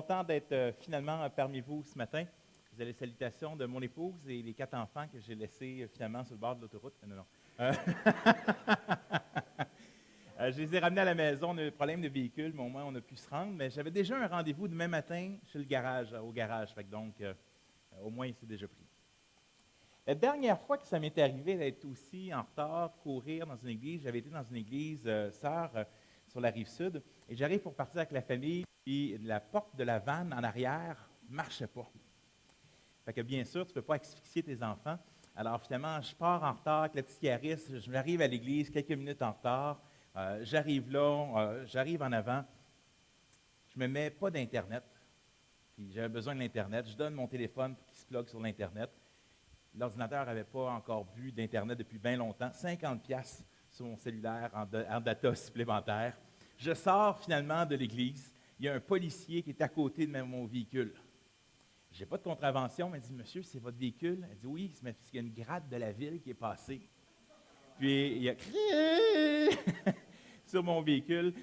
content d'être finalement parmi vous ce matin. Vous avez les salutations de mon épouse et les 4 enfants que j'ai laissés finalement sur le bord de l'autoroute. Non. Je les ai ramenés à la maison. On a eu un problème de véhicule, mais au moins on a pu se rendre. Mais j'avais déjà un rendez-vous demain matin chez le garage, au garage. Fait que donc, au moins, c'est déjà pris. La dernière fois que ça m'est arrivé d'être aussi en retard, courir dans une église, j'avais été dans une église sœur sur la rive sud, et j'arrive pour partir avec la famille, puis la porte de la vanne en arrière ne marchait pas. Fait que bien sûr, tu ne peux pas asphyxier tes enfants. Alors finalement, je pars en retard avec la petite Yaris, je m'arrive à l'église quelques minutes en retard, j'arrive là, j'arrive en avant, je ne me mets pas d'Internet, puis j'avais besoin de l'Internet, je donne mon téléphone pour qu'il se plug sur l'Internet. L'ordinateur n'avait pas encore bu d'Internet depuis bien longtemps. 50$ sur mon cellulaire en data supplémentaire. Je sors finalement de l'église. Il y a un policier qui est à côté de mon véhicule. Je n'ai pas de contravention, mais il dit « Monsieur, c'est votre véhicule? » Elle dit « Oui, c'est parce qu'il y a une grade de la ville qui est passée. » Puis il a crié sur mon véhicule.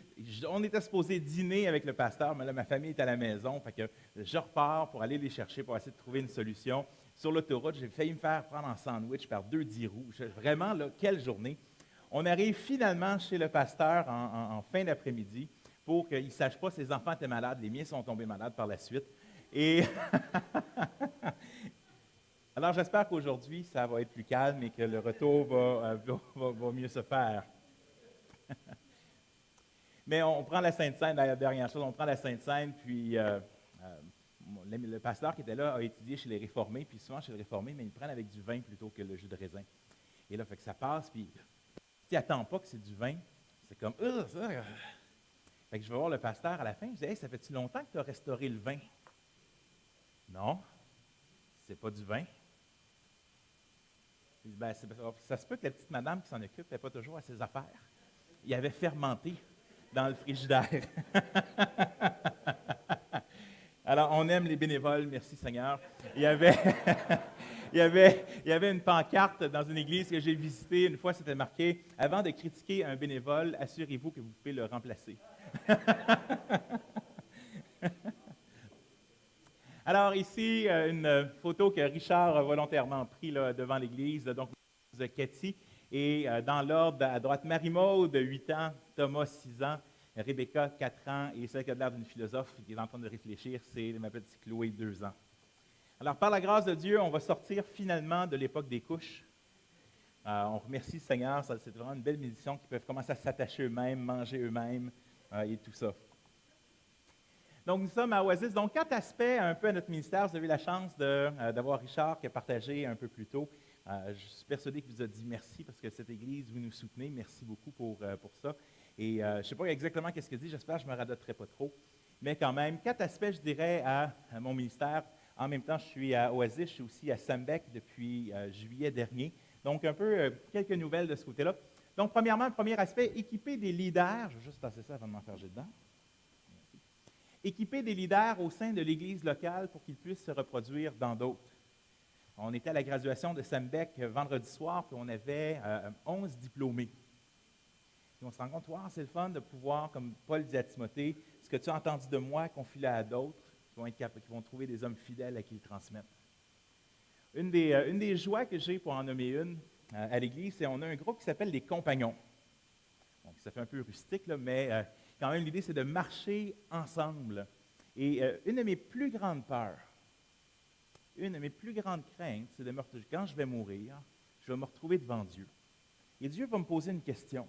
On était supposé dîner avec le pasteur, mais là, ma famille est à la maison. Fait que je repars pour aller les chercher, pour essayer de trouver une solution. Sur l'autoroute, j'ai failli me faire prendre en sandwich par 2 10 roues. Vraiment, là, quelle journée. On arrive finalement chez le pasteur en fin d'après-midi pour qu'il ne sache pas si ses enfants étaient malades. Les miens sont tombés malades par la suite. Et alors, j'espère qu'aujourd'hui, ça va être plus calme et que le retour va mieux se faire. Mais on prend la Sainte-Seine, la dernière chose, on prend la Sainte-Seine, puis le pasteur qui était là a étudié chez les Réformés, puis souvent chez les Réformés, mais ils prennent avec du vin plutôt que le jus de raisin. Et là, fait que ça passe, puis si tu n'attends pas que c'est du vin, c'est comme ça. Fait que je vais voir le pasteur à la fin, je dis « Hey, ça fait-tu longtemps que tu as restauré le vin? » Non, c'est pas du vin. Je dis, ben, ça se peut que la petite madame qui s'en occupe n'est pas toujours à ses affaires. Il avait fermenté dans le frigidaire. Alors, on aime les bénévoles, merci Seigneur. Il y avait une pancarte dans une église que j'ai visitée. Une fois, c'était marqué « Avant de critiquer un bénévole, assurez-vous que vous pouvez le remplacer. » Alors ici, une photo que Richard a volontairement prise devant l'église, donc de Cathy. Et dans l'ordre, à droite, Marie-Maude, 8 ans, Thomas, 6 ans, Rebecca, 4 ans, et celle qui a l'air d'une philosophe qui est en train de réfléchir, c'est ma petite Chloé, 2 ans. Alors, par la grâce de Dieu, on va sortir finalement de l'époque des couches. On remercie le Seigneur, c'est vraiment une belle bénédiction qu'ils peuvent commencer à s'attacher eux-mêmes, manger eux-mêmes et tout ça. Donc, nous sommes à Oasis. Donc, 4 aspects un peu à notre ministère. Vous avez eu la chance d'avoir Richard qui a partagé un peu plus tôt. Je suis persuadé qu'il vous a dit merci parce que cette Église, vous nous soutenez. Merci beaucoup pour ça. Et je ne sais pas exactement qu'est-ce qu'il dit. J'espère que je ne me radoterai pas trop. Mais quand même, 4 aspects, je dirais, à mon ministère. En même temps, je suis à Oasis. Je suis aussi à Sambec depuis juillet dernier. Donc, un peu quelques nouvelles de ce côté-là. Donc, premièrement, le premier aspect, équiper des leaders. Je vais juste passer ça avant de m'en faire jeter dedans. Équiper des leaders au sein de l'Église locale pour qu'ils puissent se reproduire dans d'autres. On était à la graduation de Sambec vendredi soir, puis on avait 11 diplômés. Puis on se rend compte, wow, c'est le fun de pouvoir, comme Paul dit à Timothée, ce que tu as entendu de moi, confie-le à d'autres qui vont trouver des hommes fidèles à qui le transmettre. Une des joies que j'ai pour en nommer une à l'Église, c'est qu'on a un groupe qui s'appelle les Compagnons. Donc, ça fait un peu rustique, là, mais quand même, l'idée, c'est de marcher ensemble. Et une de mes plus grandes peurs, une de mes plus grandes craintes, c'est de me retrouver, quand je vais mourir, je vais me retrouver devant Dieu. Et Dieu va me poser une question.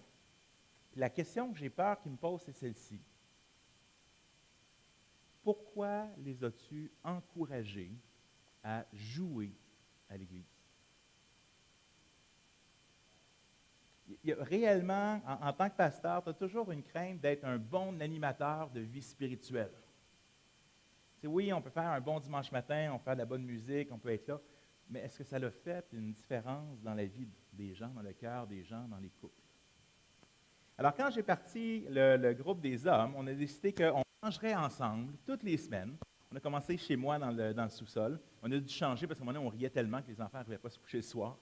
Puis la question que j'ai peur qu'il me pose, c'est celle-ci. Pourquoi les as-tu encouragés à jouer à l'Église? Réellement, en tant que pasteur, tu as toujours une crainte d'être un bon animateur de vie spirituelle. Oui, on peut faire un bon dimanche matin, on peut faire de la bonne musique, on peut être là, mais est-ce que ça a fait une différence dans la vie des gens, dans le cœur des gens, dans les couples? Alors, quand j'ai parti le groupe des hommes, on a décidé qu'on mangerait ensemble toutes les semaines. On a commencé chez moi dans le sous-sol. On a dû changer parce qu'à un moment donné, on riait tellement que les enfants n'arrivaient pas à se coucher le soir.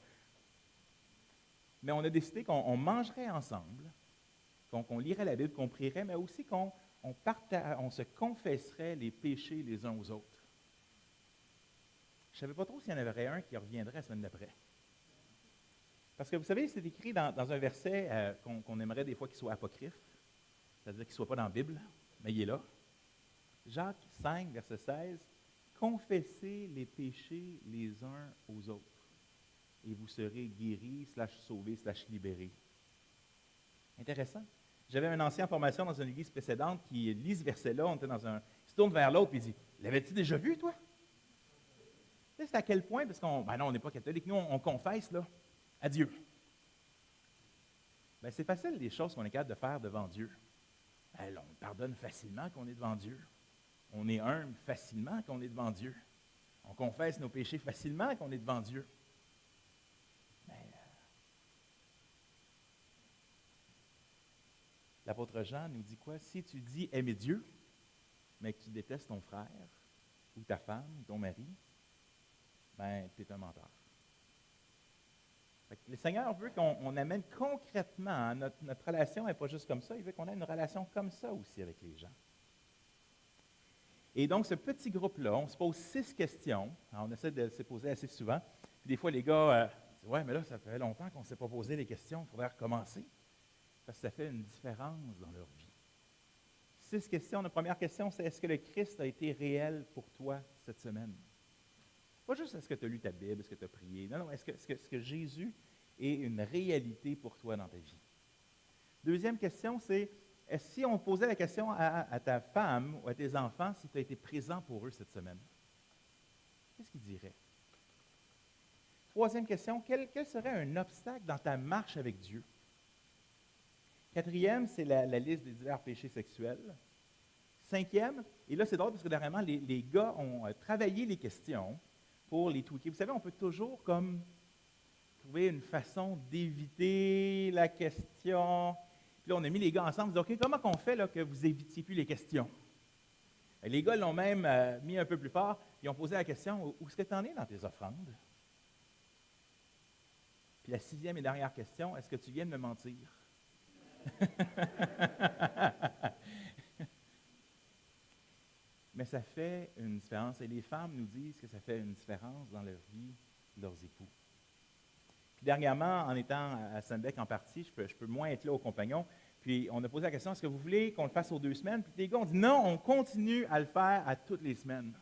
Mais on a décidé qu'on mangerait ensemble, qu'on lirait la Bible, qu'on prierait, mais aussi qu'on on se confesserait les péchés les uns aux autres. Je ne savais pas trop s'il y en avait un qui reviendrait la semaine d'après. Parce que vous savez, c'est écrit dans un verset qu'on aimerait des fois qu'il soit apocryphe, c'est-à-dire qu'il ne soit pas dans la Bible, mais il est là. Jacques 5, verset 16, « Confessez les péchés les uns aux autres, et vous serez guéris, /sauvés, /libérés. » Intéressant. J'avais un ancien en formation dans une église précédente qui lit ce verset-là, on était il se tourne vers l'autre et il dit, « L'avais-tu déjà vu, toi? » Tu sais, c'est à quel point, parce qu'on, non, on n'est pas catholique, nous, on confesse, là, à Dieu. Bien, c'est facile, les choses qu'on est capable de faire devant Dieu. Ben, on pardonne facilement qu'on est devant Dieu. On est humble facilement qu'on est devant Dieu. On confesse nos péchés facilement qu'on est devant Dieu. Mais l'apôtre Jean nous dit quoi? Si tu dis aimer Dieu, mais que tu détestes ton frère, ou ta femme, ou ton mari, ben, tu es un menteur. Le Seigneur veut qu'on amène concrètement, hein, notre relation n'est pas juste comme ça, il veut qu'on ait une relation comme ça aussi avec les gens. Et donc, ce petit groupe-là, on se pose 6 questions. Alors, on essaie de se poser assez souvent. Puis des fois, les gars disent, « Ouais, mais là, ça fait longtemps qu'on ne s'est pas posé les questions, il faudrait recommencer. » Parce que ça fait une différence dans leur vie. 6 questions. La première question, c'est, est-ce que le Christ a été réel pour toi cette semaine? Pas juste est-ce que tu as lu ta Bible, est-ce que tu as prié. Non, est-ce que Jésus est une réalité pour toi dans ta vie? Deuxième question, c'est, si on posait la question à ta femme ou à tes enfants, si tu as été présent pour eux cette semaine, qu'est-ce qu'ils diraient? Troisième question, quel serait un obstacle dans ta marche avec Dieu? Quatrième, c'est la liste des divers péchés sexuels. Cinquième, et là c'est drôle parce que dernièrement, les gars ont travaillé les questions pour les tweaker. Vous savez, on peut toujours comme trouver une façon d'éviter la question. Puis là, on a mis les gars ensemble, on dit, OK, comment qu'on fait là, que vous évitiez plus les questions? Et les gars l'ont même mis un peu plus fort. Ils ont posé la question, où est-ce que tu en es dans tes offrandes? Puis la 6e et dernière question, est-ce que tu viens de me mentir? Mais ça fait une différence. Et les femmes nous disent que ça fait une différence dans leur vie de leurs époux. Puis dernièrement, en étant à Saint-Bec en partie, je peux moins être là aux compagnons. Puis on a posé la question, est-ce que vous voulez qu'on le fasse aux 2 semaines? Puis les gars ont dit, non, on continue à le faire à toutes les semaines.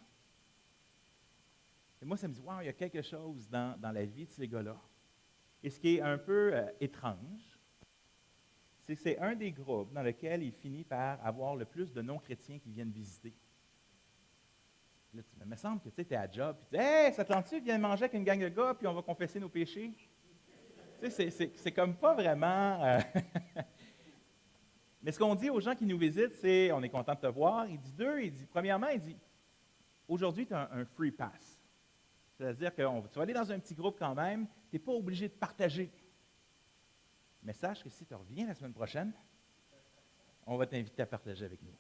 Et moi, ça me dit, wow, il y a quelque chose dans la vie de ces gars-là. Et ce qui est un peu étrange, c'est que c'est un des groupes dans lequel il finit par avoir le plus de non-chrétiens qui viennent visiter. Là, il me semble que tu es à job, puis tu dis, « Hey, ça tente-tu, viens manger avec une gang de gars, puis on va confesser nos péchés? » Tu sais, c'est comme pas vraiment... Mais ce qu'on dit aux gens qui nous visitent, c'est, on est content de te voir. Il dit premièrement, aujourd'hui, tu as un free pass. C'est-à-dire que tu vas aller dans un petit groupe quand même, tu n'es pas obligé de partager. Mais sache que si tu reviens la semaine prochaine, on va t'inviter à partager avec nous.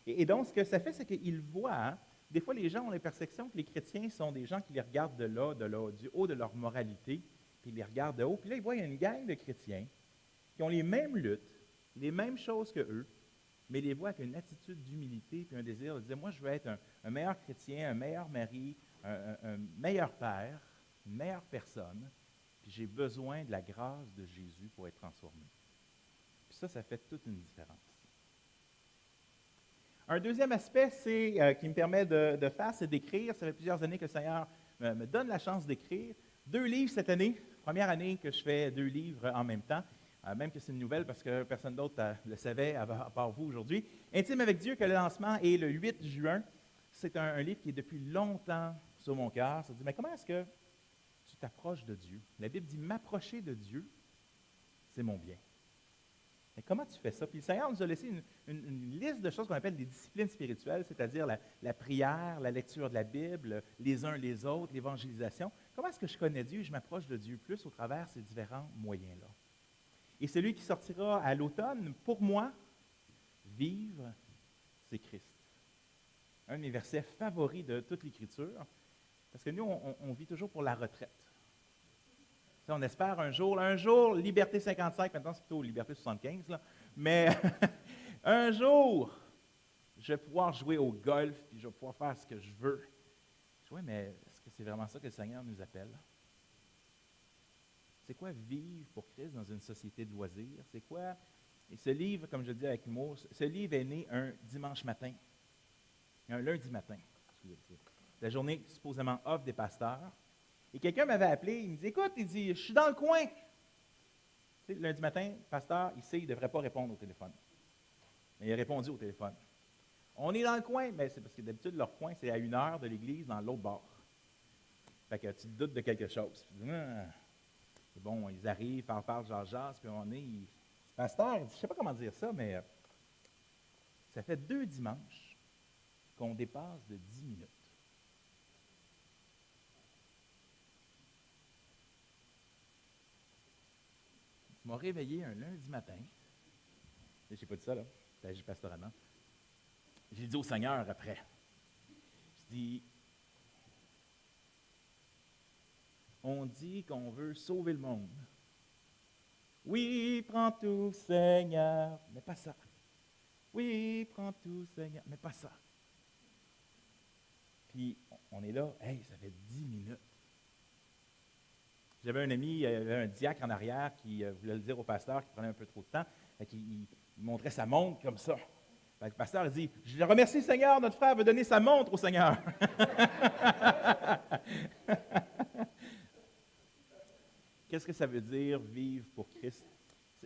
Et donc, ce que ça fait, c'est qu'ils voient, hein, des fois, les gens ont la perception que les chrétiens sont des gens qui les regardent de là, du haut de leur moralité, puis ils les regardent de haut. Puis là, ils voient une gang de chrétiens qui ont les mêmes luttes, les mêmes choses que eux, mais ils les voient avec une attitude d'humilité puis un désir de dire, moi, je veux être un meilleur chrétien, un meilleur mari, un meilleur père, une meilleure personne, puis j'ai besoin de la grâce de Jésus pour être transformé. Puis ça fait toute une différence. Un deuxième aspect qui me permet de faire, c'est d'écrire. Ça fait plusieurs années que le Seigneur me donne la chance d'écrire. 2 livres cette année. Première année que je fais 2 livres en même temps. Même que c'est une nouvelle parce que personne d'autre le savait à part vous aujourd'hui. Intime avec Dieu, que le lancement est le 8 juin. C'est un livre qui est depuis longtemps sur mon cœur. Ça dit, mais comment est-ce que tu t'approches de Dieu? La Bible dit, m'approcher de Dieu, c'est mon bien. Mais comment tu fais ça? Puis le Seigneur nous a laissé une liste de choses qu'on appelle des disciplines spirituelles, c'est-à-dire la prière, la lecture de la Bible, les uns les autres, l'évangélisation. Comment est-ce que je connais Dieu et je m'approche de Dieu plus au travers de ces différents moyens-là? Et celui qui sortira à l'automne, pour moi, vivre, c'est Christ. Un de mes versets favoris de toute l'Écriture, parce que nous, on vit toujours pour la retraite. On espère un jour, Liberté 55, maintenant c'est plutôt Liberté 75, là, mais un jour, je vais pouvoir jouer au golf, puis je vais pouvoir faire ce que je veux. Je dis, oui, mais est-ce que c'est vraiment ça que le Seigneur nous appelle? C'est quoi vivre pour Christ dans une société de loisirs? C'est quoi? Et ce livre, comme je le dis avec humour, ce livre est né un dimanche matin, un lundi matin. Excusez-moi. La journée supposément off des pasteurs. Et quelqu'un m'avait appelé, il me dit, écoute, il dit, je suis dans le coin. Tu sais, le lundi matin, le pasteur, il sait, il ne devrait pas répondre au téléphone. Mais il a répondu au téléphone. On est dans le coin, mais c'est parce que d'habitude, leur coin, c'est à 1 heure de l'église dans l'autre bord. Fait que tu te doutes de quelque chose. C'est bon, ils arrivent, parlent, jasent, puis on est. Le pasteur, il dit, je ne sais pas comment dire ça, mais ça fait 2 dimanches qu'on dépasse de 10 minutes. Tu m'as réveillé un lundi matin. Je n'ai pas dit ça, là. J'ai agi pastoralement. J'ai dit au Seigneur après. Je dis, on dit qu'on veut sauver le monde. Oui, prends tout, Seigneur, mais pas ça. Oui, prends tout, Seigneur, mais pas ça. Puis, on est là, hey, ça fait 10 minutes. J'avais un ami, il y avait un diacre en arrière qui voulait le dire au pasteur, qui prenait un peu trop de temps, il montrait sa montre comme ça. Le pasteur dit, je remercie le Seigneur, notre frère veut donner sa montre au Seigneur. Qu'est-ce que ça veut dire vivre pour Christ?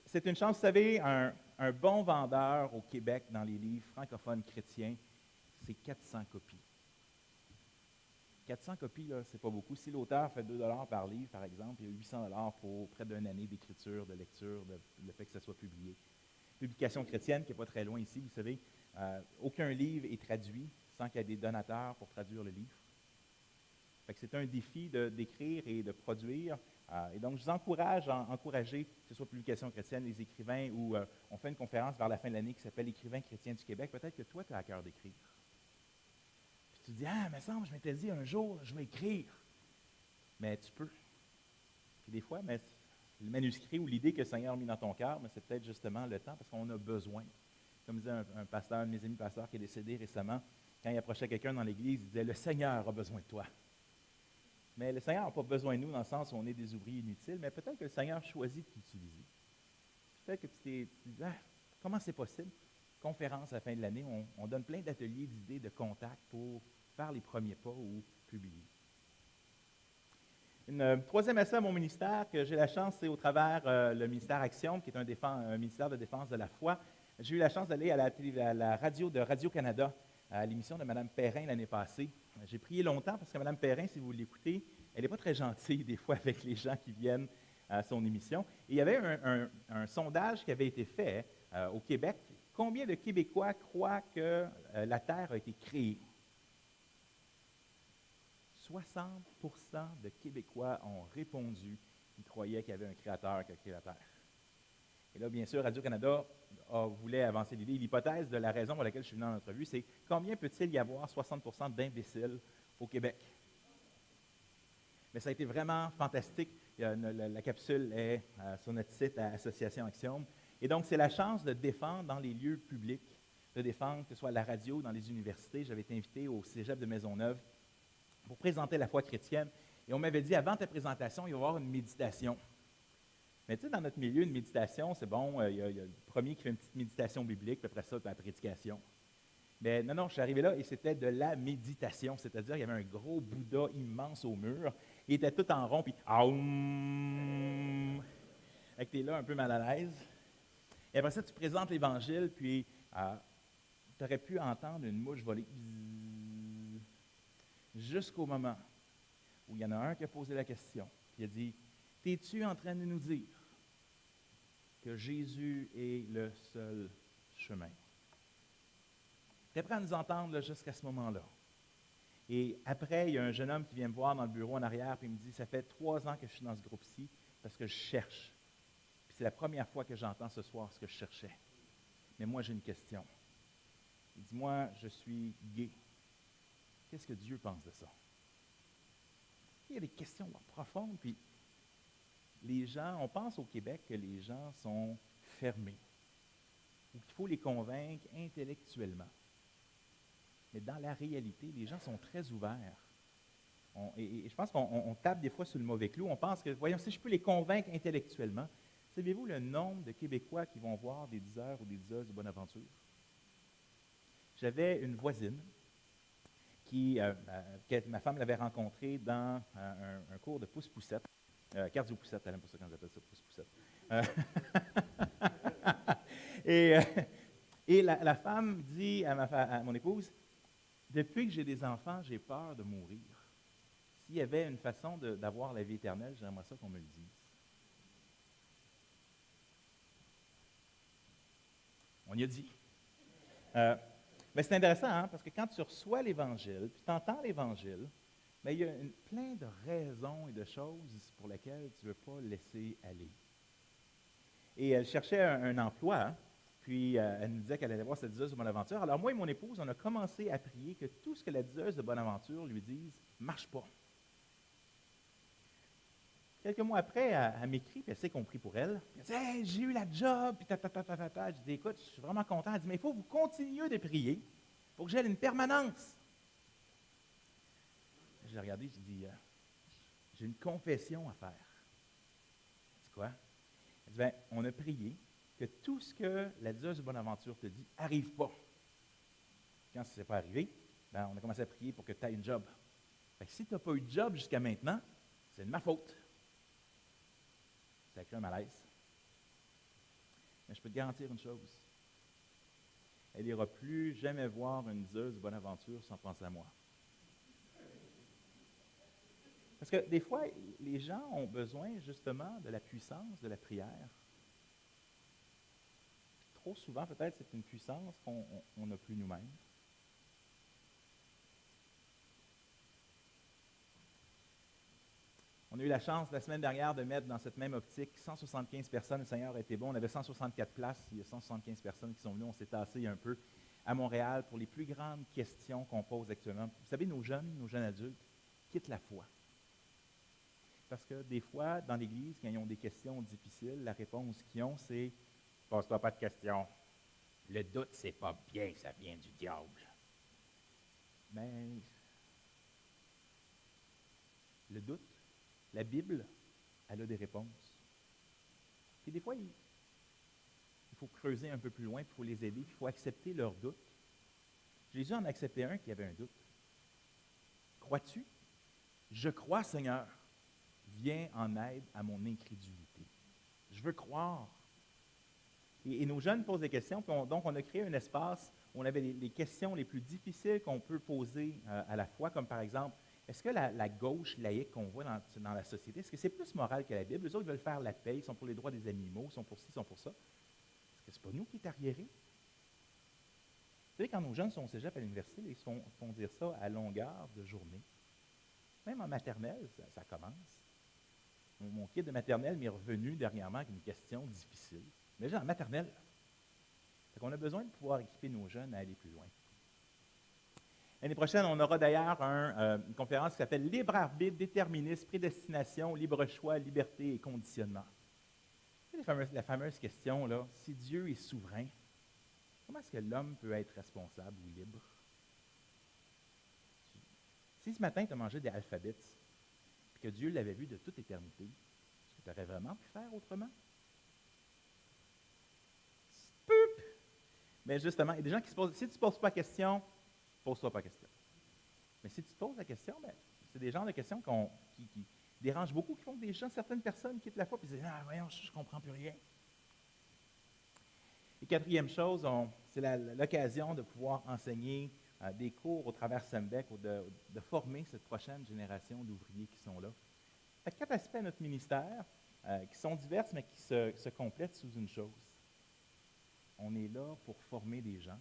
C'est une chance, vous savez, un bon vendeur au Québec dans les livres francophones chrétiens, c'est 400 copies. 400 copies, là, c'est pas beaucoup. Si l'auteur fait 2 $ par livre, par exemple, il y a 800 $ pour près d'une année d'écriture, de lecture, le fait que ça soit publié. Publication chrétienne, qui n'est pas très loin ici, vous savez, aucun livre est traduit sans qu'il y ait des donateurs pour traduire le livre. Fait que c'est un défi d'écrire et de produire. Et donc, je vous encourage à encourager, que ce soit Publication chrétienne, les écrivains, ou on fait une conférence vers la fin de l'année qui s'appelle Écrivains chrétiens du Québec. Peut-être que toi, tu as à cœur d'écrire. Puis tu dis, ah, il me semble, je m'étais dit un jour, je vais écrire. Mais tu peux. Puis des fois, mais le manuscrit ou l'idée que le Seigneur a mis dans ton cœur, mais c'est peut-être justement le temps parce qu'on a besoin. Comme disait un pasteur, un de mes amis pasteurs qui est décédé récemment, quand il approchait quelqu'un dans l'église, il disait, le Seigneur a besoin de toi. Mais le Seigneur n'a pas besoin de nous dans le sens où on est des ouvriers inutiles, mais peut-être que le Seigneur choisit de t'utiliser. Peut-être que tu te dis, ah, comment c'est possible? Conférence à la fin de l'année, on donne plein d'ateliers, d'idées, de contacts pour faire les premiers pas ou publier. Une troisième aspect à mon ministère que j'ai la chance, c'est au travers le ministère Action, qui est un ministère de défense de la foi. J'ai eu la chance d'aller à la radio de Radio-Canada, à l'émission de Mme Perrin l'année passée. J'ai prié longtemps parce que Mme Perrin, si vous l'écoutez, elle n'est pas très gentille des fois avec les gens qui viennent à son émission. Et il y avait un sondage qui avait été fait au Québec. Combien de Québécois croient que la Terre a été créée? 60% de Québécois ont répondu qu'ils croyaient qu'il y avait un créateur qui a créé la Terre. Et là, bien sûr, Radio-Canada voulait avancer l'idée. L'hypothèse de la raison pour laquelle je suis venu dans l'entrevue, c'est combien peut-il y avoir 60% d'imbéciles au Québec? Mais ça a été vraiment fantastique. La capsule est sur notre site à Association Axiom. Et donc, c'est la chance de défendre dans les lieux publics, de défendre, que ce soit à la radio, dans les universités. J'avais été invité au Cégep de Maisonneuve pour présenter la foi chrétienne. Et on m'avait dit, avant ta présentation, il va y avoir une méditation. Mais tu sais, dans notre milieu, une méditation, c'est bon, il y a le premier qui fait une petite méditation biblique, puis après ça, la prédication. Mais non, je suis arrivé là et c'était de la méditation, c'est-à-dire il y avait un gros Bouddha immense au mur, il était tout en rond, puis aoum, fait que tu es là un peu mal à l'aise. Et après ça, tu présentes l'Évangile, puis tu aurais pu entendre une mouche voler, jusqu'au moment où il y en a un qui a posé la question, puis il a dit, « T'es-tu en train de nous dire que Jésus est le seul chemin? » Tu es prêt à nous entendre là, jusqu'à ce moment-là. Et après, il y a un jeune homme qui vient me voir dans le bureau en arrière, puis il me dit, « Ça fait 3 ans que je suis dans ce groupe-ci, parce que je cherche. Puis c'est la première fois que j'entends ce soir ce que je cherchais. Mais moi, j'ai une question. » Il dit, « Moi, je suis gay. Qu'est-ce que Dieu pense de ça? » Il y a des questions profondes, puis les gens, on pense au Québec que les gens sont fermés, ou qu'il faut les convaincre intellectuellement. Mais dans la réalité, les gens sont très ouverts. Et je pense qu'on tape des fois sur le mauvais clou. On pense que, voyons, si je peux les convaincre intellectuellement, savez-vous le nombre de Québécois qui vont voir des diseurs ou des diseuses de Bonaventure? J'avais une voisine que ma femme l'avait rencontrée dans un cours de pouce-poussette. Cardio-poussette, elle n'aime pas ça quand j'appelle ça pouce-poussette. Et, et la femme dit à mon épouse, depuis que j'ai des enfants, j'ai peur de mourir. S'il y avait une façon d'avoir la vie éternelle, j'aimerais ça qu'on me le dise. On y a dit. Mais c'est intéressant, hein, parce que quand tu reçois l'Évangile, puis tu entends l'Évangile, mais il y a plein de raisons et de choses pour lesquelles tu ne veux pas laisser aller. Et elle cherchait un emploi, hein, puis elle nous disait qu'elle allait voir cette diseuse de Bonaventure. Alors moi et mon épouse, on a commencé à prier que tout ce que la diseuse de Bonaventure lui dise ne marche pas. Quelques mois après, elle m'écrit, puis elle sait qu'on prie pour elle. Elle dit, hey, j'ai eu la job, puis ta. Je dis, écoute, je suis vraiment content. Elle dit, mais il faut que vous continuiez de prier pour que j'aie une permanence. Je l'ai regardé, je dis, j'ai une confession à faire. Elle dit, quoi? Elle dit, bien, on a prié que tout ce que la diseuse de Bonaventure te dit n'arrive pas. Quand ça ne s'est pas arrivé, ben, on a commencé à prier pour que tu aies une job. Fait que si tu n'as pas eu de job jusqu'à maintenant, c'est de ma faute. Ça crée un malaise. Mais je peux te garantir une chose. Elle n'ira plus jamais voir une diseuse de Bonaventure sans penser à moi. Parce que des fois, les gens ont besoin justement de la puissance de la prière. Trop souvent, peut-être, c'est une puissance qu'on n'a plus nous-mêmes. On a eu la chance la semaine dernière de mettre dans cette même optique 175 personnes. Le Seigneur a été bon. On avait 164 places. Il y a 175 personnes qui sont venues. On s'est tassé un peu à Montréal pour les plus grandes questions qu'on pose actuellement. Vous savez, nos jeunes adultes quittent la foi. Parce que des fois, dans l'Église, quand ils ont des questions difficiles, la réponse qu'ils ont, c'est « Pose-toi pas de questions. Le doute, c'est pas bien, ça vient du diable. » Mais le doute, la Bible, elle a des réponses. Puis des fois, il faut creuser un peu plus loin, puis il faut les aider, puis il faut accepter leurs doutes. Jésus en a accepté un qui avait un doute. Crois-tu? Je crois, Seigneur. Viens en aide à mon incrédulité. Je veux croire. Et nos jeunes posent des questions, puis donc on a créé un espace où on avait les questions les plus difficiles qu'on peut poser à la fois, comme par exemple, est-ce que la gauche laïque qu'on voit dans la société, est-ce que c'est plus moral que la Bible? Les autres veulent faire la paix, ils sont pour les droits des animaux, ils sont pour ci, ils sont pour ça. Est-ce que ce n'est pas nous qui est arriérés? Vous savez, quand nos jeunes sont au cégep à l'université, ils font dire ça à longueur de journée. Même en maternelle, ça commence. Mon kid de maternelle m'est revenu dernièrement avec une question difficile. Mais déjà en maternelle. On a besoin de pouvoir équiper nos jeunes à aller plus loin. L'année prochaine, on aura d'ailleurs une conférence qui s'appelle Libre arbitre, déterminisme, prédestination, libre choix, liberté et conditionnement. La fameuse question, là, si Dieu est souverain, comment est-ce que l'homme peut être responsable ou libre? Si ce matin, tu as mangé des alphabets, et que Dieu l'avait vu de toute éternité, est-ce que tu aurais vraiment pu faire autrement? Poup! Mais justement, il y a des gens qui se posent, si tu ne poses pas la question, pose-toi pas la question. Mais si tu te poses la question, ben, c'est des genres de questions qui dérangent beaucoup, qui font que certaines personnes quittent la foi et disent « Ah, voyons, je ne comprends plus rien. » Et quatrième chose, c'est l'occasion de pouvoir enseigner des cours au travers Sembec, de former cette prochaine génération d'ouvriers qui sont là. Il y a 4 aspects à notre ministère qui sont divers, mais qui se complètent sous une chose. On est là pour former des gens,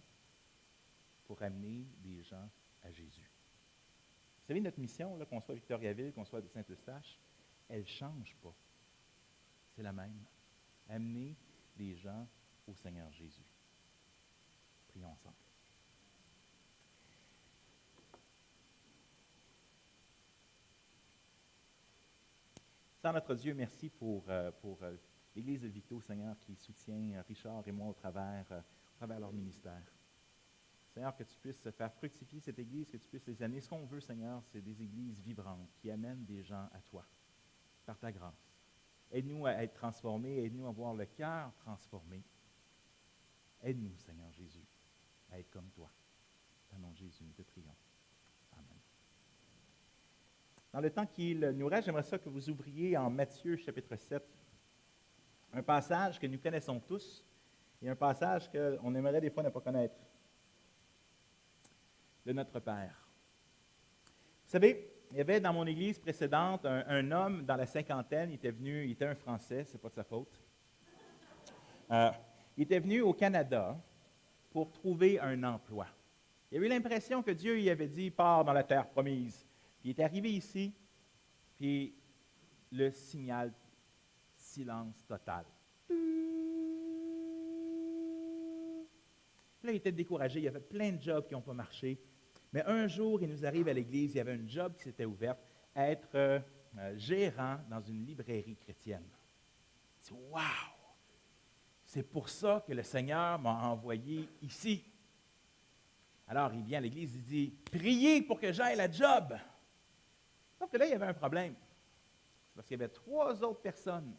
pour amener des gens à Jésus. Vous savez, notre mission, là, qu'on soit à Victoriaville, qu'on soit à Saint-Eustache, elle ne change pas. C'est la même. Amener des gens au Seigneur Jésus. Prions ensemble. Seigneur notre Dieu, merci pour l'Église de Victo, Seigneur, qui soutient Richard et moi au travers leur ministère. Seigneur, que tu puisses faire fructifier cette Église, que tu puisses les amener. Ce qu'on veut, Seigneur, c'est des églises vibrantes qui amènent des gens à toi, par ta grâce. Aide-nous à être transformés, aide-nous à avoir le cœur transformé. Aide-nous, Seigneur Jésus, à être comme toi. Au nom de Jésus, nous te prions. Amen. Dans le temps qu'il nous reste, j'aimerais ça que vous ouvriez en Matthieu chapitre 7, un passage que nous connaissons tous et un passage qu'on aimerait des fois ne pas connaître, de notre Père. Vous savez, il y avait dans mon église précédente un homme dans la cinquantaine, il était un Français, c'est pas de sa faute. Il était venu au Canada pour trouver un emploi. Il avait eu l'impression que Dieu lui avait dit, pars dans la terre promise. Puis il est arrivé ici, puis le signal, silence total. Puis là, il était découragé, il y avait plein de jobs qui n'ont pas marché. Mais un jour, il nous arrive à l'église, il y avait un job qui s'était ouvert, être gérant dans une librairie chrétienne. Il dit, wow! C'est pour ça que le Seigneur m'a envoyé ici. Alors, il vient à l'église, il dit, priez pour que j'aille la job. Sauf que là, il y avait un problème. C'est parce qu'il y avait 3 autres personnes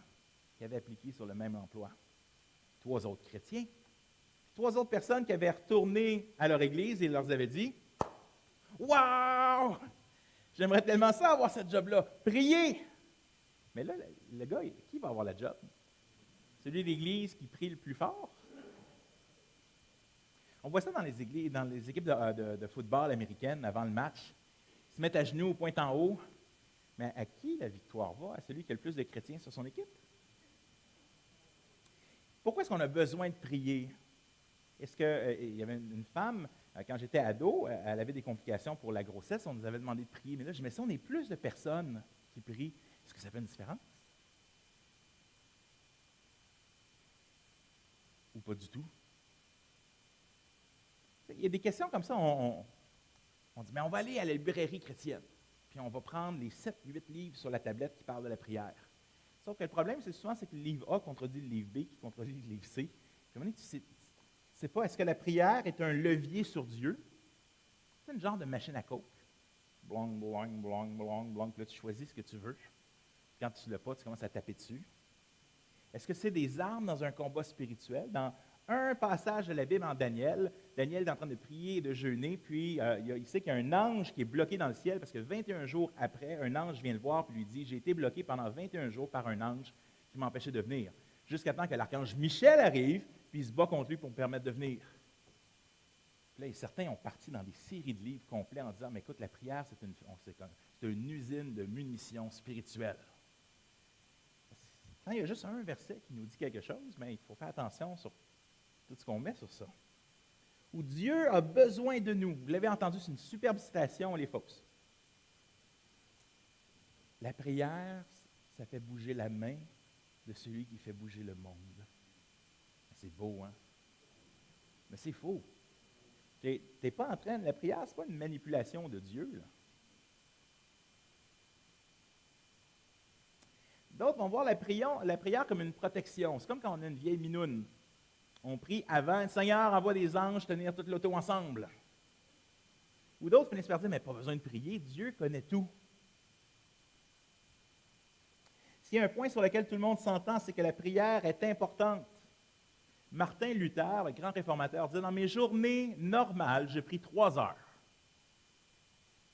qui avaient appliqué sur le même emploi. 3 autres chrétiens. 3 autres personnes qui avaient retourné à leur église et leur avaient dit, wow! J'aimerais tellement ça avoir cette job-là. Priez! Mais là, le gars, qui va avoir la job? Celui de l'église qui prie le plus fort? On voit ça dans les équipes de football américaines avant le match. Ils se mettent à genoux, pointe en haut. Mais à qui la victoire va? À celui qui a le plus de chrétiens sur son équipe? Pourquoi est-ce qu'on a besoin de prier? Est-ce qu'il y avait une femme, quand j'étais ado, elle avait des complications pour la grossesse, on nous avait demandé de prier. Mais là, je me dis, si on est plus de personnes qui prient, est-ce que ça fait une différence? Ou pas du tout? Il y a des questions comme ça, on dit, mais on va aller à la librairie chrétienne, puis on va prendre les 7-8 livres sur la tablette qui parlent de la prière. Sauf que le problème, c'est souvent, c'est que le livre A contredit le livre B, qui contredit le livre C. Puis à un moment donné, tu sais pas, est-ce que la prière est un levier sur Dieu? C'est une genre de machine à coke. Blong, blong, blong, blong, blong. Puis là, tu choisis ce que tu veux. Quand tu ne l'as pas, tu commences à taper dessus. Est-ce que c'est des armes dans un combat spirituel? Dans un passage de la Bible en Daniel, Daniel est en train de prier et de jeûner, puis il sait qu'il y a un ange qui est bloqué dans le ciel parce que 21 jours après, un ange vient le voir et lui dit, j'ai été bloqué pendant 21 jours par un ange qui m'empêchait de venir. Jusqu'à temps que l'archange Michel arrive, puis il se bat contre lui pour me permettre de venir. Puis là, certains ont parti dans des séries de livres complets en disant, mais écoute, la prière, c'est une usine de munitions spirituelles. Quand il y a juste un verset qui nous dit quelque chose, mais il faut faire attention sur tout ce qu'on met sur ça. Où Dieu a besoin de nous. Vous l'avez entendu, c'est une superbe citation, les fausse. La prière, ça fait bouger la main de celui qui fait bouger le monde. C'est beau, hein? Mais c'est faux. Tu n'es pas en train de... La prière, ce n'est pas une manipulation de Dieu, là. D'autres vont voir la prière comme une protection. C'est comme quand on a une vieille minoune. On prie avant, Seigneur, envoie des anges tenir toute l'auto ensemble. Ou d'autres finissent par dire, mais pas besoin de prier, Dieu connaît tout. S'il y a un point sur lequel tout le monde s'entend, c'est que la prière est importante. Martin Luther, le grand réformateur, dit, dans mes journées normales, je prie 3 heures.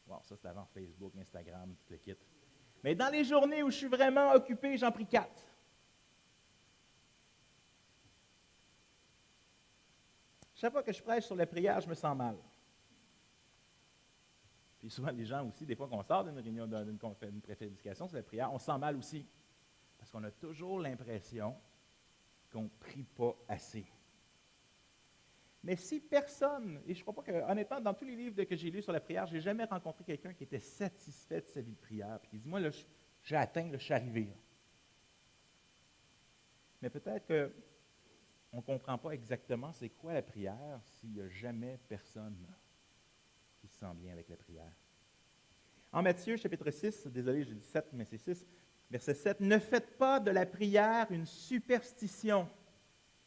Wow, ça c'est avant Facebook, Instagram, tout le kit. Mais dans les journées où je suis vraiment occupé, j'en prie 4. Chaque fois que je prêche sur la prière, je me sens mal. Puis souvent, les gens aussi, des fois qu'on sort d'une réunion, d'une prédication sur la prière, on se sent mal aussi. Parce qu'on a toujours l'impression qu'on ne prie pas assez. Mais si personne, et je ne crois pas que, honnêtement, dans tous les livres que j'ai lus sur la prière, je n'ai jamais rencontré quelqu'un qui était satisfait de sa vie de prière, puis qui dit, moi, là, j'ai atteint, là, je suis arrivé. Là. Mais peut-être qu'on ne comprend pas exactement c'est quoi la prière s'il n'y a jamais personne qui se sent bien avec la prière. En Matthieu, chapitre 6, désolé, j'ai dit 7, mais c'est 6, verset 7, « Ne faites pas de la prière une superstition,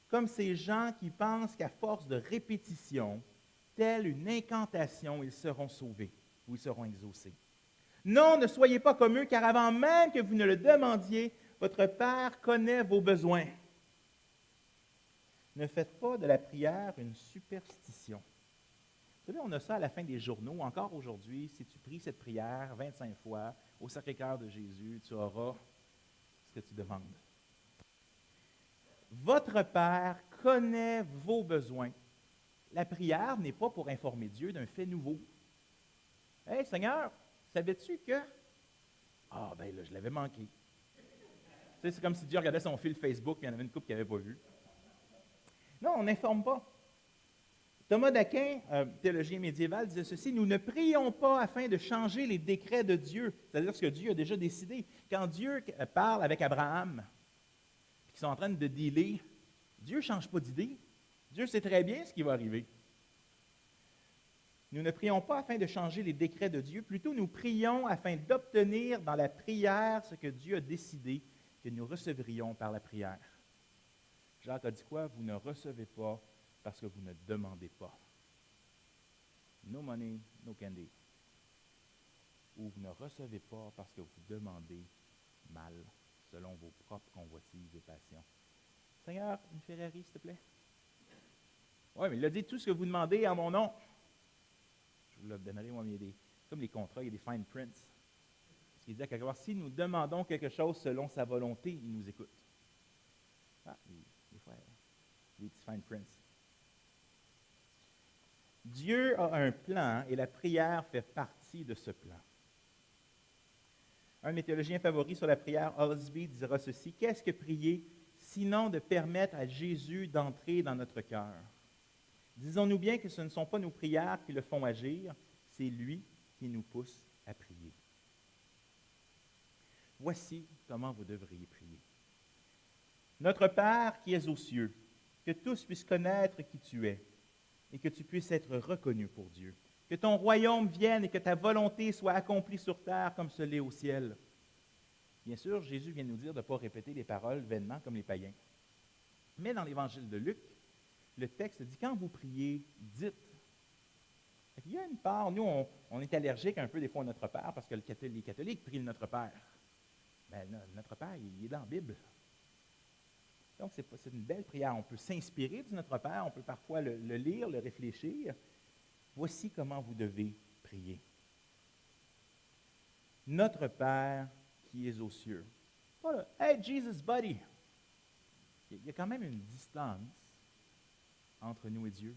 comme ces gens qui pensent qu'à force de répétition, telle une incantation, ils seront sauvés ou ils seront exaucés. Non, ne soyez pas comme eux, car avant même que vous ne le demandiez, votre Père connaît vos besoins. Ne faites pas de la prière une superstition. Vous savez, on a ça à la fin des journaux. Encore aujourd'hui, si tu pries cette prière 25 fois au Sacré-Cœur de Jésus, tu auras ce que tu demandes. Votre Père connaît vos besoins. La prière n'est pas pour informer Dieu d'un fait nouveau. Hey Seigneur, savais-tu que... Ah, ben là, je l'avais manqué. Tu sais, c'est comme si Dieu regardait son fil Facebook et il y en avait une couple qu'il n'avait pas vue. Non, on n'informe pas. Thomas d'Aquin, théologien médiéval, disait ceci: nous ne prions pas afin de changer les décrets de Dieu, c'est-à-dire ce que Dieu a déjà décidé. Quand Dieu parle avec Abraham, puis qu'ils sont en train de dealer, Dieu ne change pas d'idée. Dieu sait très bien ce qui va arriver. Nous ne prions pas afin de changer les décrets de Dieu, plutôt nous prions afin d'obtenir dans la prière ce que Dieu a décidé que nous recevrions par la prière. Jacques a dit quoi? Vous ne recevez pas parce que vous ne demandez pas. No money, no candy. Ou vous ne recevez pas parce que vous demandez mal, selon vos propres convoitises et passions. Seigneur, une Ferrari, s'il te plaît. Oui, mais il a dit tout ce que vous demandez en mon nom. Je vous le donnerai, moi, mais il y a des, comme les contrats, il y a des fine prints. Ce qui dit à quelque part, si nous demandons quelque chose selon sa volonté, il nous écoute. Ah, des fois, des petits fine prints. Dieu a un plan et la prière fait partie de ce plan. Un de mes théologiens favoris sur la prière, Osby, dira ceci: qu'est-ce que prier, sinon de permettre à Jésus d'entrer dans notre cœur? Disons-nous bien que ce ne sont pas nos prières qui le font agir, c'est lui qui nous pousse à prier. Voici comment vous devriez prier. Notre Père qui es aux cieux, que tous puissent connaître qui tu es et que tu puisses être reconnu pour Dieu. Que ton royaume vienne et que ta volonté soit accomplie sur terre comme ce l'est au ciel. Bien sûr, Jésus vient nous dire de ne pas répéter les paroles vainement comme les païens. Mais dans l'évangile de Luc, le texte dit, quand vous priez, dites. Il y a une part, nous, on est allergique un peu des fois à notre Père parce que les catholiques prient le Notre Père. Mais notre Père, il est dans la Bible. Donc, c'est une belle prière. On peut s'inspirer du Notre Père, on peut parfois le lire, le réfléchir. Voici comment vous devez prier. Notre Père qui es aux cieux. Voilà. Hey, Jesus, buddy! Il y a quand même une distance entre nous et Dieu.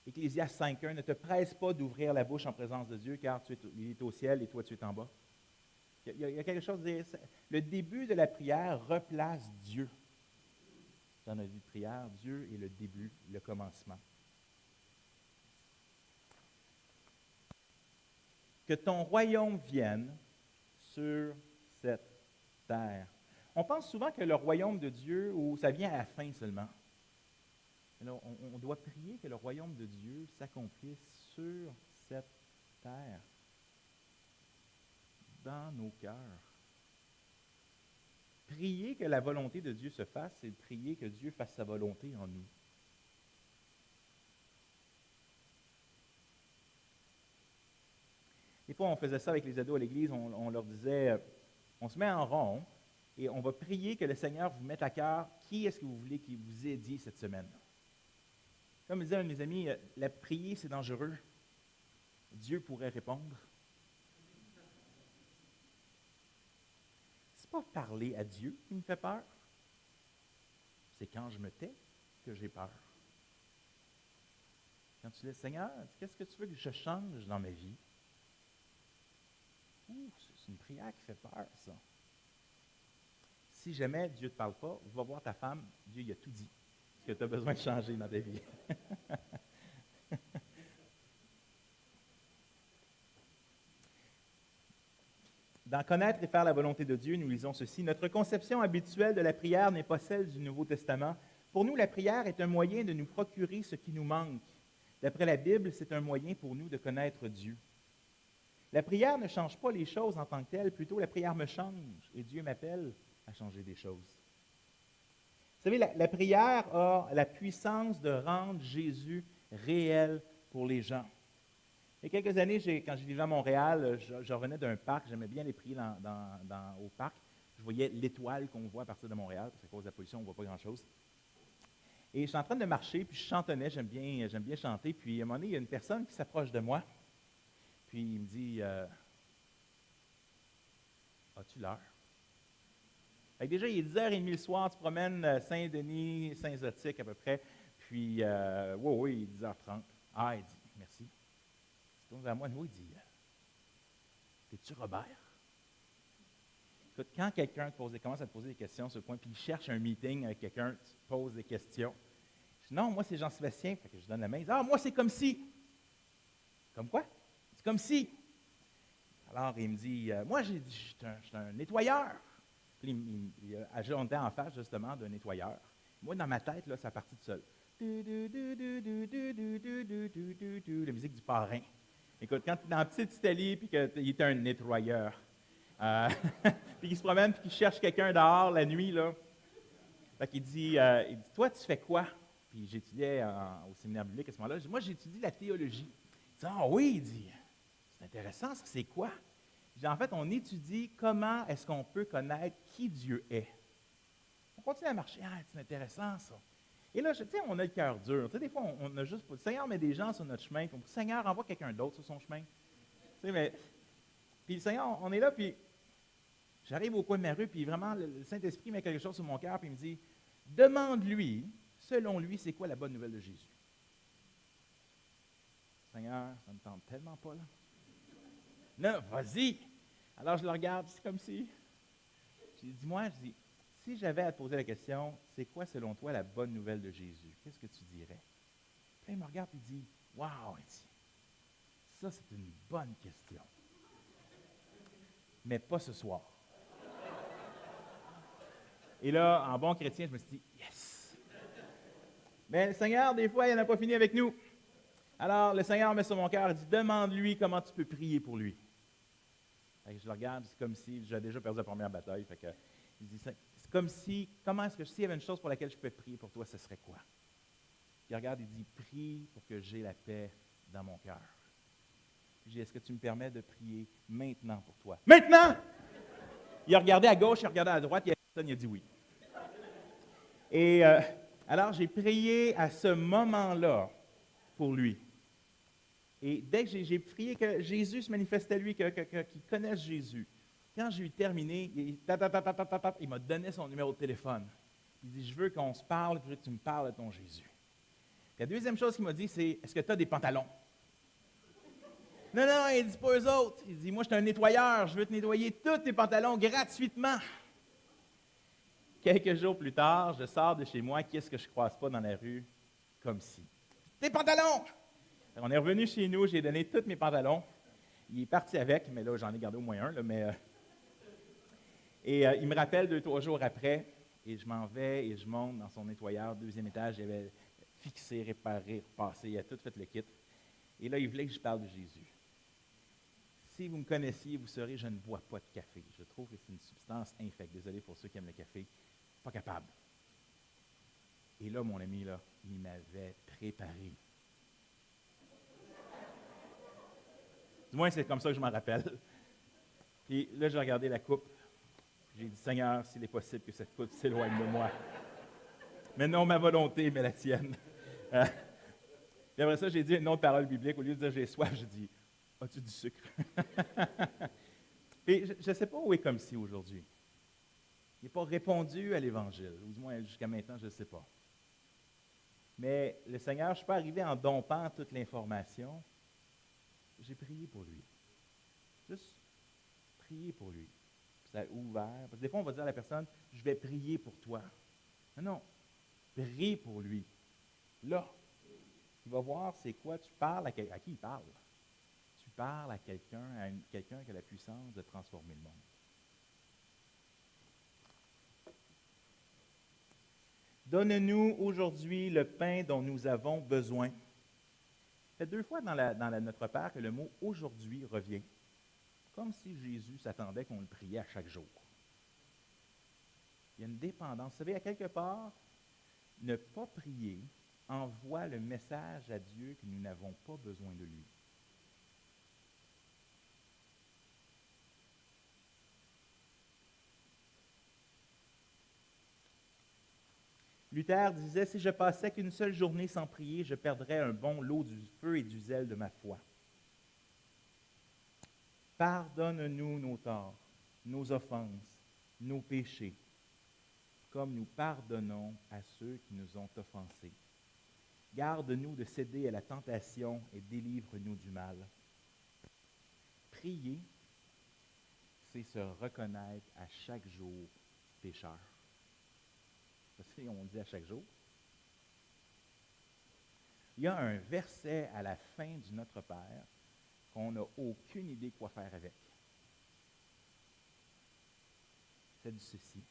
Ecclésiaste 5.1, ne te presse pas d'ouvrir la bouche en présence de Dieu, car il est au ciel et toi tu es en bas. Il y a quelque chose de dire. Le début de la prière replace Dieu dans notre vie de prière. Dieu est le début, le commencement. Que ton royaume vienne sur cette terre. On pense souvent que le royaume de Dieu, ça vient à la fin seulement. Alors, on doit prier que le royaume de Dieu s'accomplisse sur cette terre, dans nos cœurs. Prier que la volonté de Dieu se fasse, c'est prier que Dieu fasse sa volonté en nous. Des fois, on faisait ça avec les ados à l'église, on leur disait, on se met en rond et on va prier que le Seigneur vous mette à cœur qui est-ce que vous voulez qu'il vous aide cette semaine. Comme disait un de mes amis, la prière, c'est dangereux. Dieu pourrait répondre. C'est pas parler à Dieu qui me fait peur. C'est quand je me tais que j'ai peur. Quand tu dis, Seigneur, qu'est-ce que tu veux que je change dans ma vie? C'est une prière qui fait peur, ça. Si jamais Dieu ne te parle pas, va voir ta femme, Dieu il a tout dit. Ce que tu as besoin de changer dans ta vie. Dans Connaître et faire la volonté de Dieu, nous lisons ceci. Notre conception habituelle de la prière n'est pas celle du Nouveau Testament. Pour nous, la prière est un moyen de nous procurer ce qui nous manque. D'après la Bible, c'est un moyen pour nous de connaître Dieu. La prière ne change pas les choses en tant que telles, plutôt la prière me change et Dieu m'appelle à changer des choses. Vous savez, la prière a la puissance de rendre Jésus réel pour les gens. Il y a quelques années, quand je vivais à Montréal, je revenais d'un parc, j'aimais bien aller prier au parc. Je voyais l'étoile qu'on voit à partir de Montréal, parce qu'à cause de la pollution, on ne voit pas grand-chose. Et je suis en train de marcher, puis je chantonnais, j'aime bien chanter. Puis à un moment donné, il y a une personne qui s'approche de moi, puis il me dit As-tu l'heure? Fait que déjà, il est 10h30 le soir, tu promènes Saint-Denis, Saint-Zotique à peu près, puis oui, il est 10h30. Ah, il dit Merci. Il se tourne vers moi, il dit T'es-tu Robert? Écoute, quand quelqu'un commence à te poser des questions sur le point, puis il cherche un meeting avec quelqu'un, tu poses des questions. Je dis, non, moi, c'est Jean-Sébastien. Fait que je donne la main. Il dit, moi, c'est comme si. Comme quoi? C'est comme si. Alors, il me dit, moi, j'ai dit, je suis un nettoyeur. Puis, on était en face, justement, d'un nettoyeur. Moi, dans ma tête, là, ça partit tout seul. La musique du parrain. Écoute, quand tu es dans la petite Italie, puis qu'il était un nettoyeur, puis qu'il se promène, puis qu'il cherche quelqu'un dehors la nuit, là. Fait qu'il dit, toi, tu fais quoi? Puis j'étudiais au séminaire biblique à ce moment-là. Je dis, moi, j'étudie la théologie. Il dit, ah oui, il dit, c'est intéressant, ça, c'est quoi? Je dis, en fait, on étudie comment est-ce qu'on peut connaître qui Dieu est. On continue à marcher, c'est intéressant, ça. Et là, tu sais, on a le cœur dur. Tu sais, des fois, on a juste, le Seigneur met des gens sur notre chemin, puis le Seigneur envoie quelqu'un d'autre sur son chemin. Tu sais, mais, puis le Seigneur, on est là, puis j'arrive au coin de ma rue, puis vraiment, le Saint-Esprit met quelque chose sur mon cœur, puis il me dit, demande-lui, selon lui, c'est quoi la bonne nouvelle de Jésus? Seigneur, ça ne me tente tellement pas, là. Non, vas-y. Alors, je le regarde, c'est comme si. J'ai dit, moi, si j'avais à te poser la question, c'est quoi, selon toi, la bonne nouvelle de Jésus? Qu'est-ce que tu dirais? Puis là, il me regarde et il dit, wow, il dit, ça, c'est une bonne question. Mais pas ce soir. Et là, en bon chrétien, je me suis dit, yes! Mais le Seigneur, des fois, il n'a pas fini avec nous. Alors, le Seigneur met sur mon cœur, il dit, demande-lui comment tu peux prier pour lui. Fait que je le regarde, c'est comme si j'avais déjà perdu la première bataille. Fait que, il dit, c'est comme si, s'il y avait une chose pour laquelle je peux prier pour toi, ce serait quoi? Il regarde, il dit, prie pour que j'ai la paix dans mon cœur. Je dis, est-ce que tu me permets de prier maintenant pour toi? Maintenant! Il a regardé à gauche, il a regardé à droite, il a dit oui. Et alors, j'ai prié à ce moment-là pour lui. Et dès que j'ai prié que Jésus se manifeste à lui, qu'il connaisse Jésus, quand j'ai eu terminé, il m'a donné son numéro de téléphone. Il dit, je veux qu'on se parle, je veux que tu me parles de ton Jésus. La deuxième chose qu'il m'a dit, c'est, est-ce que tu as des pantalons? Non, il dit pas eux autres. Il dit, moi, je suis un nettoyeur, je veux te nettoyer tous tes pantalons gratuitement. Quelques jours plus tard, je sors de chez moi, qui est-ce que je ne croise pas dans la rue? Comme si. Tes pantalons! Alors, on est revenu chez nous, j'ai donné tous mes pantalons. Il est parti avec, mais là, j'en ai gardé au moins un. Là, il me rappelle 2-3 jours après, et je m'en vais et je monte dans son nettoyeur, 2e étage. Il avait fixé, réparé, repassé, il a tout fait le kit. Et là, il voulait que je parle de Jésus. Si vous me connaissiez, vous saurez, je ne bois pas de café. Je trouve que c'est une substance infecte. Désolé pour ceux qui aiment le café. Pas capable. Et là, mon ami, là, il m'avait préparé. Du moins, c'est comme ça que je m'en rappelle. Puis là, j'ai regardé la coupe. J'ai dit, Seigneur, s'il est possible que cette coupe s'éloigne de moi. Mais non ma volonté, mais la tienne. Puis après ça, j'ai dit une autre parole biblique. Au lieu de dire j'ai soif, j'ai dit, as-tu du sucre? Et je ne sais pas où est comme si aujourd'hui. Il n'est pas répondu à l'Évangile, ou du moins jusqu'à maintenant, je ne sais pas. Mais le Seigneur, je ne suis pas arrivé en dompant toute l'information. J'ai prié pour lui. Juste prier pour lui. Puis ça a ouvert. Parce que des fois, on va dire à la personne, je vais prier pour toi. Non, prie pour lui. Là, il va voir c'est quoi. Tu parles à qui il parle? Tu parles à quelqu'un qui a la puissance de transformer le monde. Donne-nous aujourd'hui le pain dont nous avons besoin. Il fait 2 fois dans notre Père que le mot « aujourd'hui » revient, comme si Jésus s'attendait qu'on le priait à chaque jour. Il y a une dépendance. Vous savez, à quelque part, ne pas prier envoie le message à Dieu que nous n'avons pas besoin de lui. Luther disait, « Si je passais qu'une seule journée sans prier, je perdrais un bon lot du feu et du zèle de ma foi. » Pardonne-nous nos torts, nos offenses, nos péchés, comme nous pardonnons à ceux qui nous ont offensés. Garde-nous de céder à la tentation et délivre-nous du mal. Prier, c'est se reconnaître à chaque jour pécheur. Parce qu'on le dit à chaque jour. Il y a un verset à la fin du Notre Père qu'on n'a aucune idée quoi faire avec. C'est dit ceci.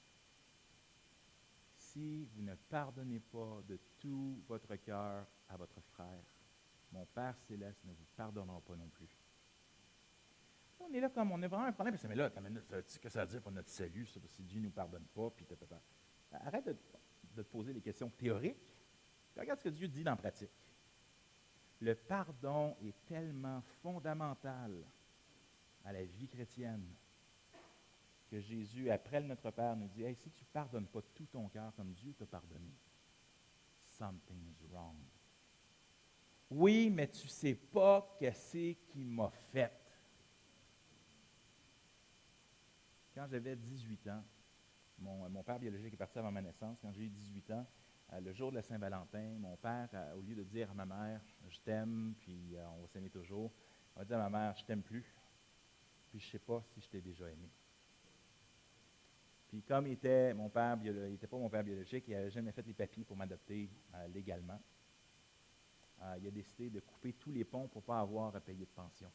Si vous ne pardonnez pas de tout votre cœur à votre frère, mon Père céleste ne vous pardonnera pas non plus. On est là comme on a vraiment un problème. Mais là, qu'est-ce que ça veut dire pour notre salut, ça, si Dieu ne nous pardonne pas, puis arrête de te poser des questions théoriques. Puis regarde ce que Dieu dit dans la pratique. Le pardon est tellement fondamental à la vie chrétienne que Jésus, après le Notre Père, nous dit, « Hey, si tu ne pardonnes pas tout ton cœur comme Dieu t'a pardonné, something is wrong. » Oui, mais tu ne sais pas qu'est-ce qu'il m'a fait. Quand j'avais 18 ans, mon père biologique est parti avant ma naissance. Quand j'ai eu 18 ans, le jour de la Saint-Valentin, mon père, au lieu de dire à ma mère, « Je t'aime, puis on va s'aimer toujours », il va dire à ma mère, « Je t'aime plus, puis je ne sais pas si je t'ai déjà aimé. » Puis comme il n'était pas mon père biologique, il n'avait jamais fait les papiers pour m'adopter légalement. Il a décidé de couper tous les ponts pour ne pas avoir à payer de pension.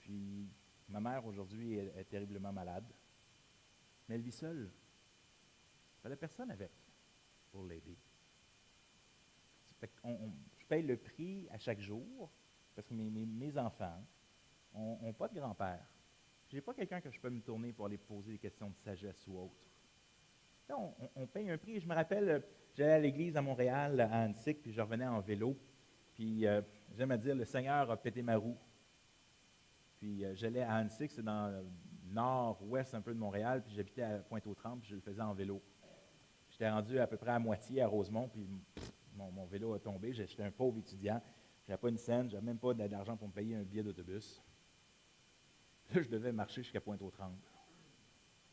Puis ma mère aujourd'hui est terriblement malade, mais elle vit seule. Il n'y a personne avec pour l'aider. Je paye le prix à chaque jour parce que mes enfants n'ont pas de grand-père. Je n'ai pas quelqu'un que je peux me tourner pour aller poser des questions de sagesse ou autre. On paye un prix. Je me rappelle, j'allais à l'église à Montréal, à Annecy, puis je revenais en vélo. Puis j'aime à dire, le Seigneur a pété ma roue. Puis j'allais à Annecy, c'est dans le nord-ouest un peu de Montréal, puis j'habitais à Pointe-aux-Trembles, puis je le faisais en vélo. J'étais rendu à peu près à moitié à Rosemont, puis mon vélo a tombé. J'étais un pauvre étudiant. Je n'avais pas une scène, je n'avais même pas d'argent pour me payer un billet d'autobus. Là, je devais marcher jusqu'à Pointe-aux-Trembles.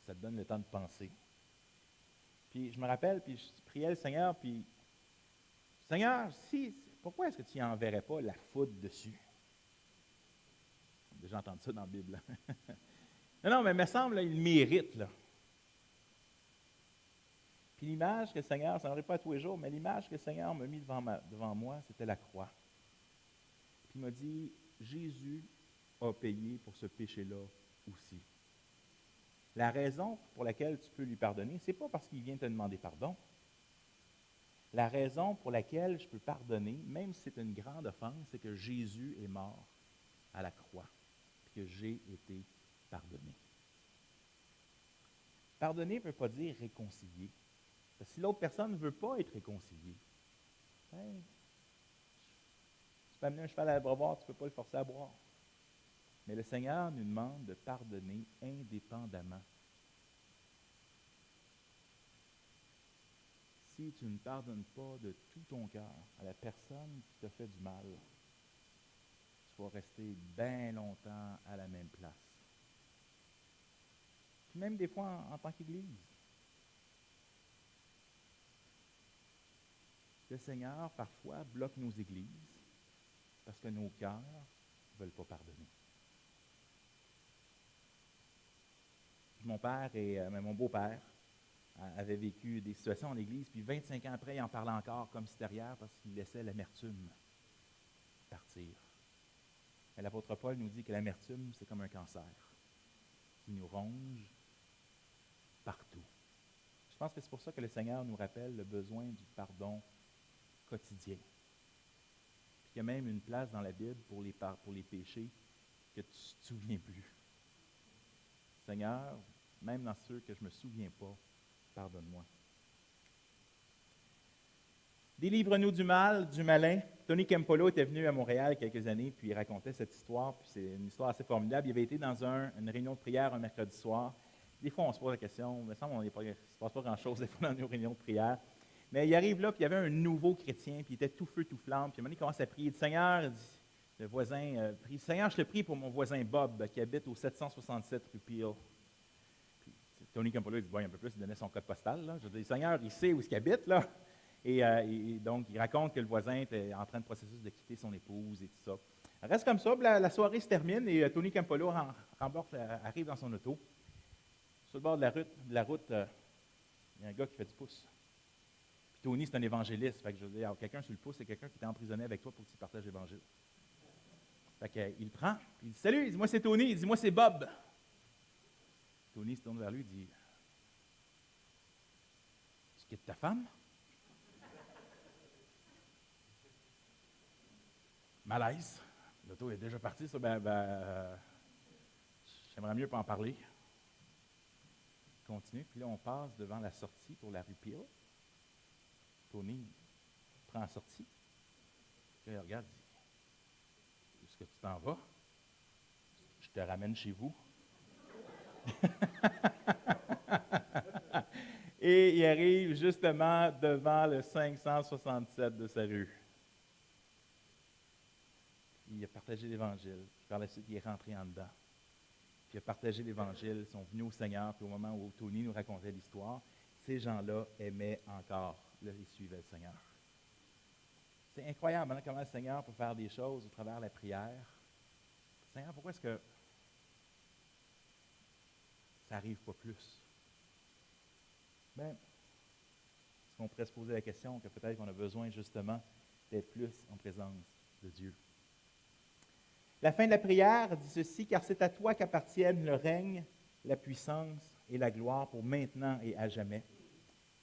Ça te donne le temps de penser. Puis je me rappelle, puis je priais le Seigneur, puis Seigneur, pourquoi est-ce que tu n'enverrais pas la foudre dessus? J'ai déjà entendu ça dans la Bible. non, mais il me semble, là, il mérite, là. Puis l'image que le Seigneur, ça n'aurait pas tous les jours, mais l'image que le Seigneur m'a mis devant moi, c'était la croix. Puis il m'a dit, Jésus a payé pour ce péché-là aussi. La raison pour laquelle tu peux lui pardonner, ce n'est pas parce qu'il vient te demander pardon. La raison pour laquelle je peux pardonner, même si c'est une grande offense, c'est que Jésus est mort à la croix, et que j'ai été pardonné. Pardonner ne veut pas dire réconcilier. Parce que si l'autre personne ne veut pas être réconciliée, ben, tu peux amener un cheval à l'abreuvoir, tu ne peux pas le forcer à boire. Mais le Seigneur nous demande de pardonner indépendamment. Si tu ne pardonnes pas de tout ton cœur à la personne qui t'a fait du mal, tu vas rester bien longtemps à la même place. Puis même des fois en tant qu'Église. Le Seigneur, parfois, bloque nos églises parce que nos cœurs ne veulent pas pardonner. Mon beau-père avait vécu des situations en Église, puis 25 ans après, il en parlait encore comme si c'était hier parce qu'il laissait l'amertume partir. Mais l'apôtre Paul nous dit que l'amertume, c'est comme un cancer qui nous ronge partout. Je pense que c'est pour ça que le Seigneur nous rappelle le besoin du pardon quotidien. Puis il y a même une place dans la Bible pour les péchés que tu ne te souviens plus. Seigneur, même dans ceux que je ne me souviens pas, pardonne-moi. Délivre-nous du mal, du malin. Tony Campolo était venu à Montréal il y a quelques années, puis il racontait cette histoire, puis c'est une histoire assez formidable. Il avait été dans une réunion de prière un mercredi soir. Des fois, on se pose la question, il me semble qu'il ne se passe pas grand-chose des fois dans nos réunions de prière. Mais il arrive là, puis il y avait un nouveau chrétien, puis il était tout feu, tout flamme. Puis à un moment donné, il commence à prier. Il dit, Seigneur, il dit, le voisin prie, Seigneur, je te prie pour mon voisin Bob, qui habite au 767 rue Peel. Puis Tony Campolo, il dit, bon, un peu plus, il donnait son code postal. Là. Je dis, Seigneur, il sait où il habite, là. Et donc, il raconte que le voisin était en train de processus de quitter son épouse et tout ça. Reste comme ça, la soirée se termine et Tony Campolo arrive dans son auto. Sur le bord de la route, il y a un gars qui fait du pouce. Puis Tony, c'est un évangéliste. Fait que je veux dire, quelqu'un sur le pouce, c'est quelqu'un qui était emprisonné avec toi pour que tu partages l'Évangile. Fait qu'il le prend, puis il dit, salut, il dit, moi c'est Tony, il dit, moi c'est Bob. Tony se tourne vers lui, il dit, tu quittes ta femme? Malaise. L'auto est déjà parti, ça, j'aimerais mieux pas en parler. Il continue, puis là, on passe devant la sortie pour la rue Peel. Tony prend la sortie. Puis il regarde, il dit, où est-ce que tu t'en vas? Je te ramène chez vous. Et il arrive justement devant le 567 de sa rue. Il a partagé l'Évangile. Puis par la suite, il est rentré en dedans. Puis il a partagé l'Évangile. Ils sont venus au Seigneur. Puis au moment où Tony nous racontait l'histoire, ces gens-là aimaient encore. Là, ils suivaient le Seigneur. C'est incroyable hein, comment le Seigneur peut faire des choses au travers de la prière. Seigneur, pourquoi est-ce que ça n'arrive pas plus? Bien, est-ce qu'on pourrait se poser la question que peut-être qu'on a besoin justement d'être plus en présence de Dieu? La fin de la prière dit ceci, car c'est à toi qu'appartiennent le règne, la puissance et la gloire pour maintenant et à jamais.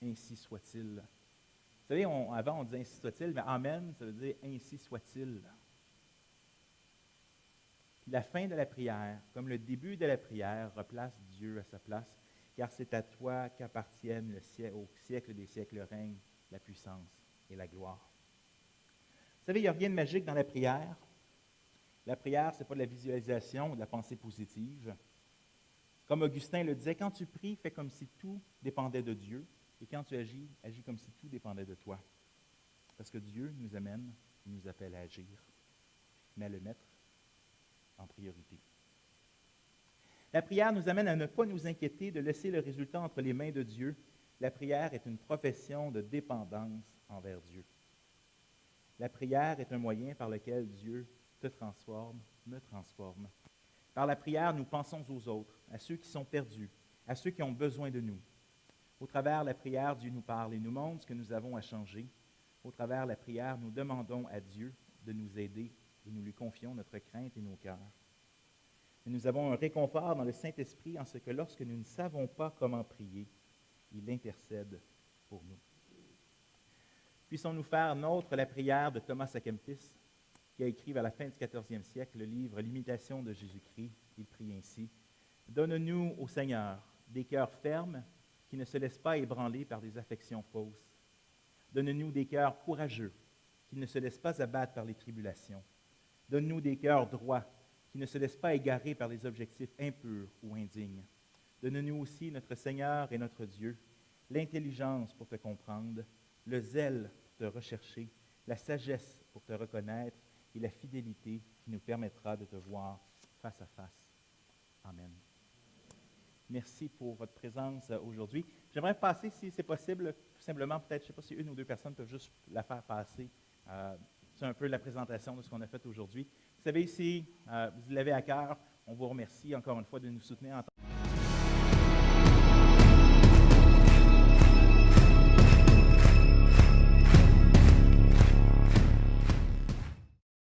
Ainsi soit-il. Vous savez, avant on disait ainsi soit-il, mais Amen, ça veut dire ainsi soit-il. Puis la fin de la prière, comme le début de la prière, replace Dieu à sa place, car c'est à toi qu'appartiennent au siècle des siècles le règne, la puissance et la gloire. Vous savez, il n'y a rien de magique dans la prière. La prière, ce n'est pas de la visualisation ou de la pensée positive. Comme Augustin le disait, quand tu pries, fais comme si tout dépendait de Dieu. Et quand tu agis, agis comme si tout dépendait de toi. Parce que Dieu nous amène, il nous appelle à agir, mais à le mettre en priorité. La prière nous amène à ne pas nous inquiéter de laisser le résultat entre les mains de Dieu. La prière est une profession de dépendance envers Dieu. La prière est un moyen par lequel Dieu te transforme, me transforme. Par la prière, nous pensons aux autres, à ceux qui sont perdus, à ceux qui ont besoin de nous. Au travers de la prière, Dieu nous parle et nous montre ce que nous avons à changer. Au travers de la prière, nous demandons à Dieu de nous aider et nous lui confions notre crainte et nos cœurs. Et nous avons un réconfort dans le Saint-Esprit en ce que lorsque nous ne savons pas comment prier, il intercède pour nous. Puissons-nous faire nôtre la prière de Thomas à Kempis, qui a écrit vers la fin du 14e siècle le livre « L'imitation de Jésus-Christ ». Il prie ainsi. « Donne-nous, ô Seigneur, des cœurs fermes qui ne se laissent pas ébranler par des affections fausses. Donne-nous des cœurs courageux qui ne se laissent pas abattre par les tribulations. Donne-nous des cœurs droits qui ne se laissent pas égarer par les objectifs impurs ou indignes. Donne-nous aussi, notre Seigneur et notre Dieu, l'intelligence pour te comprendre, le zèle pour te rechercher, la sagesse pour te reconnaître et la fidélité qui nous permettra de te voir face à face. Amen. Merci pour votre présence aujourd'hui. J'aimerais passer, si c'est possible, tout simplement, peut-être, je ne sais pas si une ou deux personnes peuvent juste la faire passer. C'est un peu la présentation de ce qu'on a fait aujourd'hui. Vous savez, si vous l'avez à cœur, on vous remercie encore une fois de nous soutenir en tant que